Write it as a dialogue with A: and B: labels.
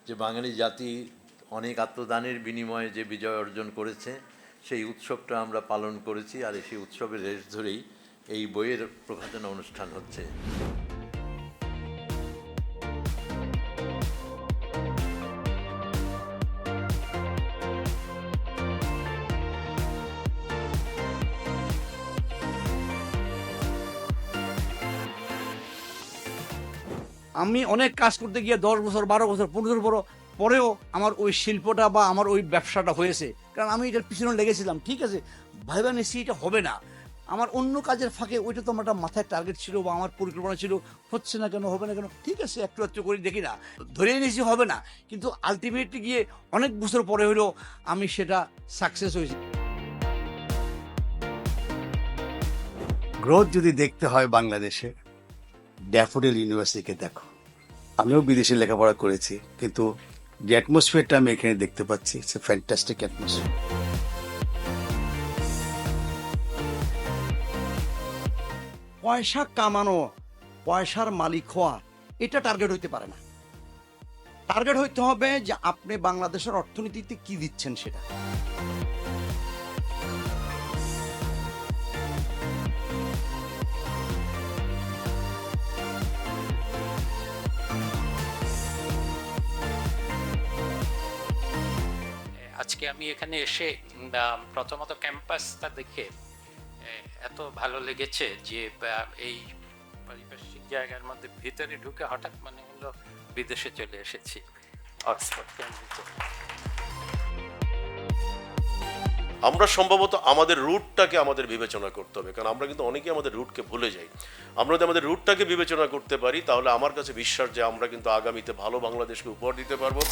A: যে বাঙালি জাতি অনেক আত্মদানের বিনিময়ে যে বিজয় অর্জন করেছে সেই উৎসবটা আমরা পালন করেছি, আর সেই উৎসবের রেশ ধরেই এই বইয়ের প্রকাশনা অনুষ্ঠান হচ্ছে।
B: আমি অনেক কাজ করতে গিয়ে 10 বছর 12 বছর 15 বছর পরেও আমার ওই শিল্পটা বা আমার ওই ব্যবসাটা হয়েছে, কারণ আমি এটার পিছনে লেগেছিলাম। ঠিক আছে, ভাইবা নিচ্ছি এটা হবে না, আমার অন্য কাজের ফাঁকে ওইটা তো আমার একটা মাথায় টার্গেট ছিল বা আমার পরিকল্পনা ছিল, হচ্ছে না কেন, হবে না কেন, ঠিক আছে একটু একটু করে দেখি না, ধরে নিয়েছি হবে না, কিন্তু আলটিমেটলি গিয়ে অনেক বছর পরে হলেও আমি সেটা সাকসেস হয়েছি।
C: গ্রোথ যদি দেখতে হয় বাংলাদেশে, ড্যাফোডিল ইউনিভার্সিটিকে দেখো। আমিও বিদেশে লেখাপড়া করেছি, কিন্তু যে অ্যাটমসফিয়ারটা আমি এখানে দেখতে পাচ্ছি, ইটস এ ফ্যান্টাস্টিক অ্যাটমসফিয়ার।
B: পয়সা কামানো, পয়সার মালিক হওয়া, এটা টার্গেট হইতে পারে না। টার্গেট হইতে হবে যে আপনি বাংলাদেশের অর্থনীতিতে কি দিচ্ছেন সেটা।
D: আজকে আমি এখানে এসে প্রথমত ক্যাম্পাসটা দেখে এত ভালো লেগেছে যে এই পারিপার্শ্বিক জায়গার মধ্যে ভিতরে ঢুকে হঠাৎ মনে হলো বিদেশে চলে এসেছি, অক্সফোর্ড কেমব্রিজে।
E: আমরা সম্ভবত আমাদের রুটটাকে আমাদের বিবেচনা করতে হবে, কারণ আমরা কিন্তু অনেকেই আমাদের রুটকে ভুলে যাই। আমরা যদি আমাদের রুটটাকে বিবেচনা করতে পারি, তাহলে আমার কাছে বিশ্বাস যে আমরা কিন্তু আগামীতে ভালো বাংলাদেশকে উপহার দিতে পারবো।